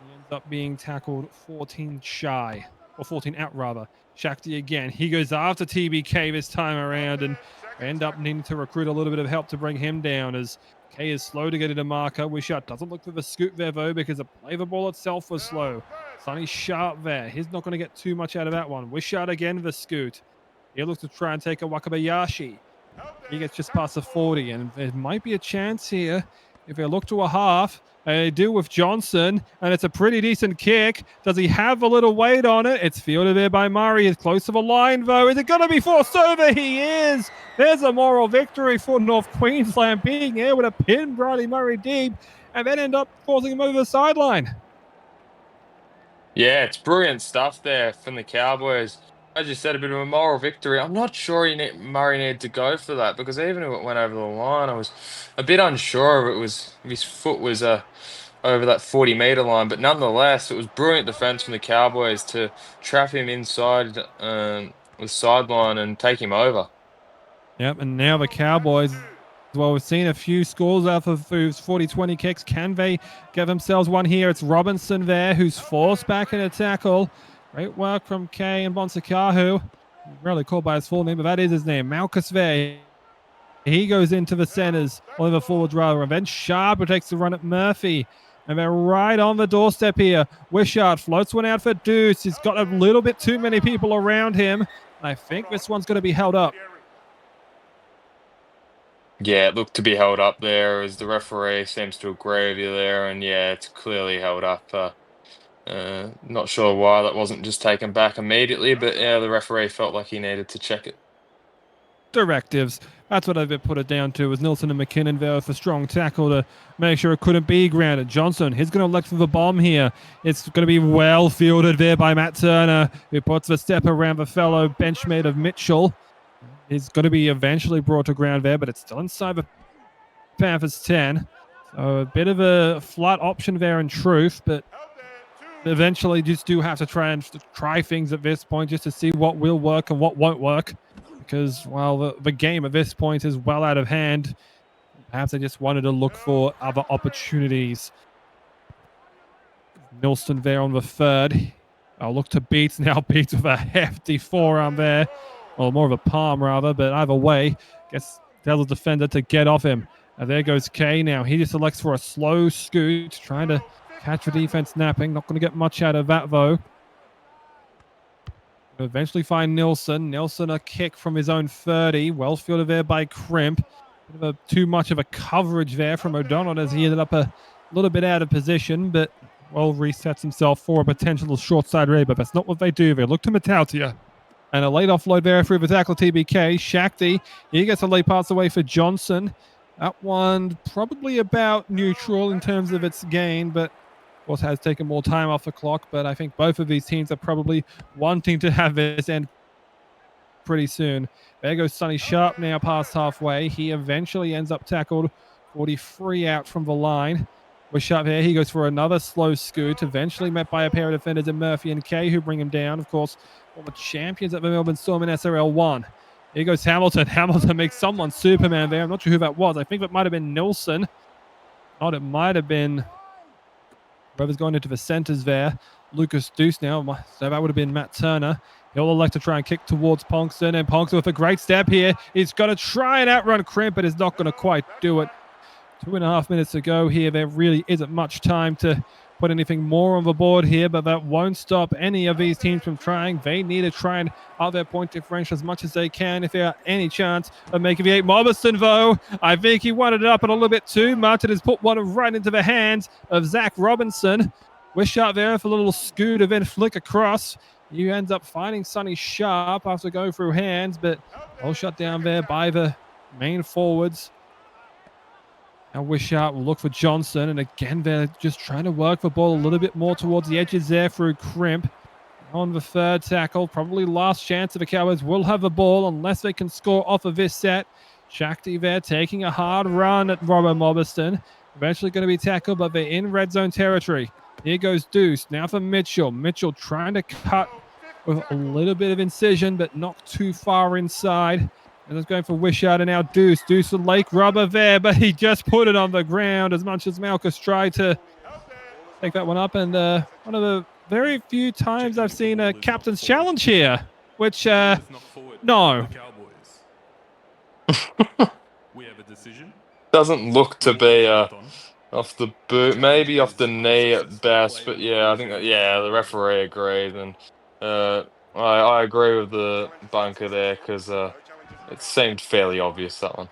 He ends up being tackled 14 shy. Or 14 out, rather. Shakti again. He goes after TBK this time around and end up needing to recruit a little bit of help to bring him down as K is slow to get into marker. Wishart doesn't look for the scoop there, though, because the play of the ball itself was slow. Sonny Sharp there. He's not going to get too much out of that one. Wishart again, the scoot. He looks to try and take a Wakabayashi. He gets just past the 40, and there might be a chance here if they look to a half. They do with Johnson, and it's a pretty decent kick. Does he have a little weight on it? It's fielded there by Murray. He's close to the line, though. Is it going to be forced over? He is. There's a moral victory for North Queensland, being able to pin Bradley Murray deep and then end up forcing him over the sideline. Yeah, it's brilliant stuff there from the Cowboys. As you said, a bit of a moral victory. I'm not sure Murray needed to go for that because even if it went over the line, I was a bit unsure if his foot was over that 40-meter line. But nonetheless, it was brilliant defense from the Cowboys to trap him inside the sideline and take him over. Yep, and now the Cowboys, well, we've seen a few scores out of those 40-20 kicks. Can they get themselves one here? It's Robinson there who's forced back in a tackle. Great work from Kay and Bonsakahu. Rarely called by his full name, but that is his name. Malchus there. He goes into the centers, or the forwards rather, and then Sharp takes the run at Murphy. And they're right on the doorstep here. Wishart floats one out for Deuce. He's got a little bit too many people around him. I think this one's going to be held up. Yeah, it looked to be held up there as the referee seems to agree with you there. And yeah, it's clearly held up. Not sure why that wasn't just taken back immediately, but yeah, the referee felt like he needed to check it. Directives. That's what I've put it down to, was Nilsson and McKinnon there with a strong tackle to make sure it couldn't be grounded. Johnson, he's going to elect for the bomb here. It's going to be well fielded there by Matt Turner, who puts the step around the fellow benchmate of Mitchell. He's going to be eventually brought to ground there, but it's still inside the Panthers 10. So a bit of a flat option there in truth, but eventually just do have to try things at this point just to see what will work and what won't work. Because while the game at this point is well out of hand, perhaps they just wanted to look for other opportunities. Nilsson there on the third. I'll look to Beats now. Beats with a hefty forearm there. Or more of a palm, rather. But either way, gets tells the defender to get off him. And there goes Kay now. He just elects for a slow scoot, trying to catch the defense napping. Not going to get much out of that, though. Eventually find Nilsson. Nilsson a kick from his own 30. Well fielded there by Crimp. Bit of too much of a coverage there from O'Donnell as he ended up a little bit out of position, but well resets himself for a potential short side read, but that's not what they do. They look to Matautia. And a late offload there through the tackle TBK. Shakti, he gets a late pass away for Johnson. That one probably about neutral in terms of its gain, but of course has taken more time off the clock. But I think both of these teams are probably wanting to have this end pretty soon. There goes Sonny Sharp now past halfway. He eventually ends up tackled 43 out from the line. With Sharp there, he goes for another slow scoot, eventually met by a pair of defenders in Murphy and Kay, who bring him down. Of course, former champions at the Melbourne Storm in SRL 1. Here goes Hamilton. Hamilton makes someone Superman there. I'm not sure who that was. I think that might have been Nilsson. Not, it might have been whoever's going into the centers there. Lucas Deuce now. So that would have been Matt Turner. He'll elect to try and kick towards Ponkston, and Ponkston with a great step here. He's going to try and outrun Crimp, but is not going to quite do it. 2.5 minutes to go here. There really isn't much time to put anything more on the board here, but that won't stop any of these teams from trying. They need to try and up their point differential as much as they can if there are any chance of making the 8. Mobiston, though, I think he wanted it up a little bit too much. It has put one right into the hands of Zach Robinson. Wish out there for a little scoot and then flick across. He ends up finding Sonny Sharp after going through hands, but all shut down there by the main forwards. Now Wishart will look for Johnson, and again they're just trying to work the ball a little bit more towards the edges there through Crimp. On the third tackle, probably last chance of the Cowboys will have the ball unless they can score off of this set. Shakti there taking a hard run at Robert Mobiston. Eventually going to be tackled, but they're in red zone territory. Here goes Deuce, now for Mitchell. Mitchell trying to cut with a little bit of incision, but not too far inside. And it's going for Wishart, and now Deuce. Deuce for Lake Rubber there, but he just put it on the ground as much as Malchus tried to take that one up. And one of the very few times I've seen a captain's challenge here, which, no. We have a decision. Doesn't look to be off the boot, maybe off the knee at best, but yeah, I think the referee agreed, and I agree with the bunker there because it seemed fairly obvious, that one.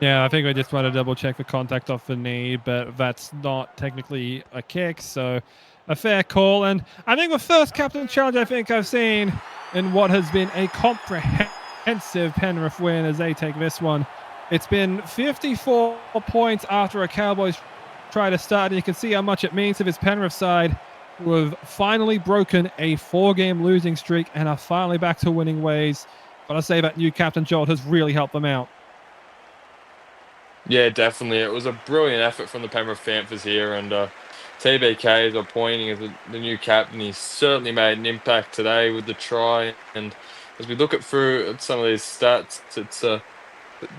Yeah, I think I just want to double check the contact off the knee, but that's not technically a kick, so a fair call. And I think the first captain challenge I think I've seen in what has been a comprehensive Penrith win as they take this one. It's been 54 points after a Cowboys try to start, and you can see how much it means to this Penrith side, who have finally broken a 4-game losing streak and are finally back to winning ways. But I say that new captain jolt has really helped them out. Yeah, definitely. It was a brilliant effort from the Penrith Panthers here, and TBK is appointing as the new captain. He's certainly made an impact today with the try. And as we look through some of these stats, it's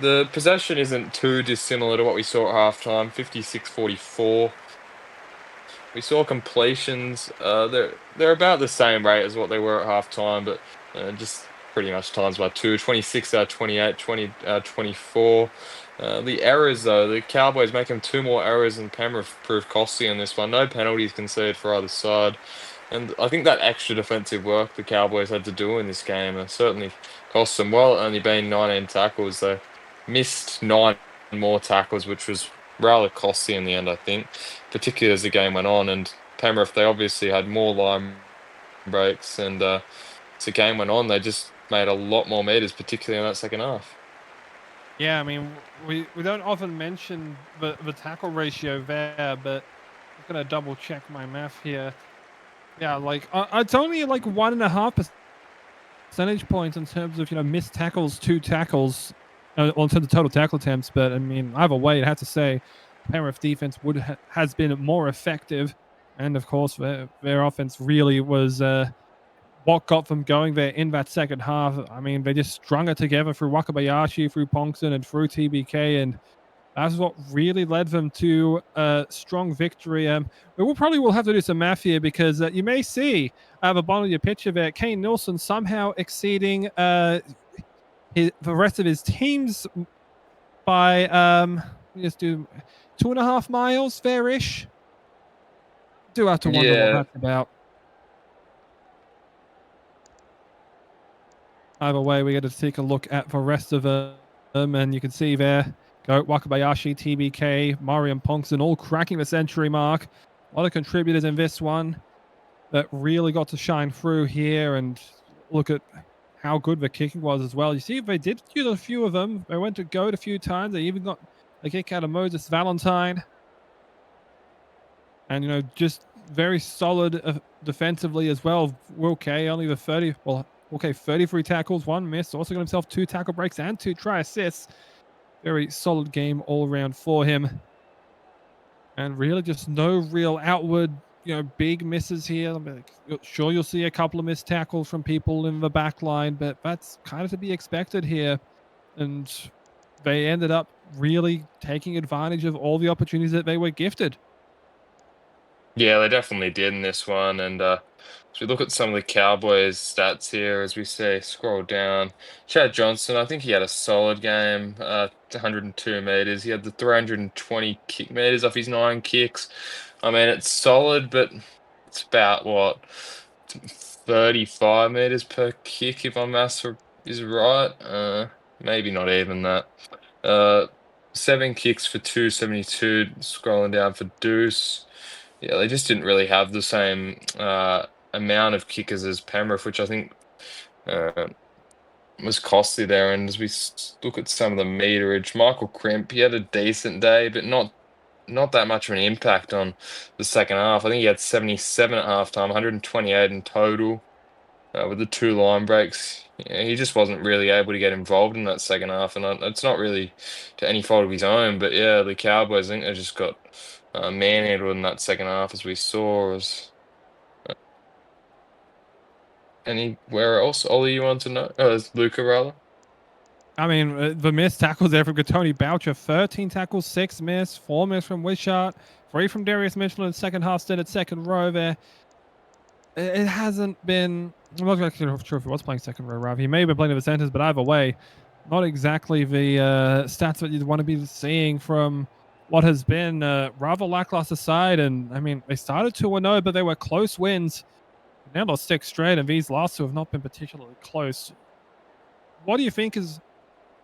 the possession isn't too dissimilar to what we saw at halftime, 56-44. We saw completions. They're about the same rate as what they were at halftime, but just pretty much times by 2. 26 out of 28, 20 out of 24. The errors, though, the Cowboys making 2 more errors, and Penrith proved costly in this one. No penalties conceded for either side. And I think that extra defensive work the Cowboys had to do in this game certainly cost them. While it only been 19 tackles, they missed 9 more tackles, which was rather costly in the end, I think, particularly as the game went on. And Penrith, they obviously had more line breaks, and as the game went on, they just made a lot more meters, particularly in that second half. Yeah, I mean, we don't often mention the tackle ratio there, but I'm going to double check my math here. Yeah, like it's only like 1.5 percentage points in terms of, missed tackles, 2 tackles, in terms of total tackle attempts. But I mean, either way, I have to say, Penrith defense has been more effective, and of course, their offense really was what got them going there in that second half. I mean, they just strung it together through Wakabayashi, through Ponkston, and through TBK, and that's what really led them to a strong victory. We probably will have to do some math here because you may see at the bottom of your picture there, Kane Nilsson somehow exceeding the rest of his teams by just do 2.5 miles, fair-ish. Do have to wonder what that's about. Either way, we got to take a look at the rest of them, and you can see there, Wakabayashi, TBK, Mariam Ponkston, all cracking the century mark. A lot of contributors in this one that really got to shine through here, and look at how good the kicking was as well. You see, they did use a few of them. They went to goat a few times. They even got a kick out of Moses Valentine. And, you know, just very solid defensively as well. Okay, only the 30. Well, okay, 33 tackles, 1 miss. Also got himself 2 tackle breaks and 2 try assists. Very solid game all around for him. And really just no real outward, you know, big misses here. I mean, sure, you'll see a couple of missed tackles from people in the back line, but that's kind of to be expected here. And they ended up really taking advantage of all the opportunities that they were gifted. Yeah, they definitely did in this one. And as we look at some of the Cowboys stats here, as we say, scroll down. Chad Johnson, I think he had a solid game, 102 meters. He had the 320 kick meters off his 9 kicks. I mean, it's solid, but it's about what, 35 meters per kick, if my maths is right. Maybe not even that. 7 kicks for 272. Scrolling down for Deuce. Yeah, they just didn't really have the same amount of kickers as Penrith, which I think was costly there. And as we look at some of the meterage, Michael Crimp, he had a decent day, but not that much of an impact on the second half. I think he had 77 at halftime, 128 in total with the 2 line breaks. Yeah, he just wasn't really able to get involved in that second half, and it's not really to any fault of his own. But yeah, the Cowboys, I think they just got manhandled in that second half, as we saw. Anywhere else, Ollie, you want to know? Luca, rather. I mean, the missed tackles there from Tony Boucher. 13 tackles, 6 missed, 4 missed from Wishart, 3 from Darius Mitchell in the second half, stood at second row there. It hasn't been... I'm not actually sure if he was playing second row, Rav. He may have been playing in the centers, but either way, not exactly the stats that you'd want to be seeing from what has been rather lackluster side. And, I mean, they started 2-0, but they were close wins. Now lost 6 straight, and these last 2 have not been particularly close. What do you think is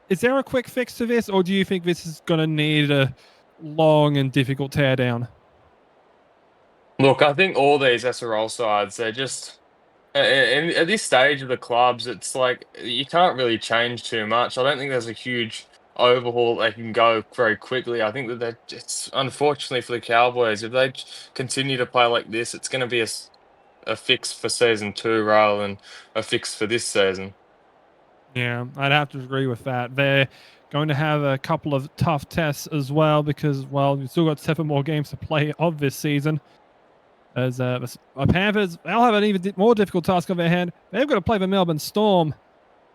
there a quick fix to this, or do you think this is going to need a long and difficult teardown? Look, I think all these SRL sides, they're just... at this stage of the clubs, it's like you can't really change too much. I don't think there's a huge overhaul they can go very quickly. I think that it's unfortunately for the Cowboys, if they continue to play like this, it's going to be a fix for season 2 rather than a fix for this season. Yeah, I'd have to agree with that. They're going to have a couple of tough tests as well because, well, you've still got 7 more games to play of this season. As the Panthers, they'll have an even more difficult task on their hand. They've got to play the Melbourne Storm,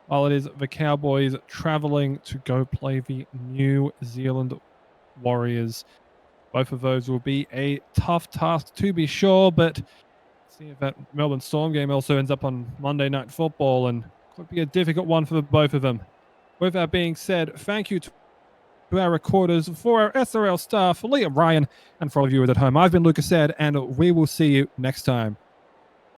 while it is the Cowboys traveling to go play the New Zealand Warriors. Both of those will be a tough task to be sure, but see if that Melbourne Storm game also ends up on Monday Night Football, and could be a difficult one for both of them. With that being said, thank you to our recorders, for our SRL staff, for Liam Ryan, and for all of you at home. I've been Lucas Ed, and we will see you next time.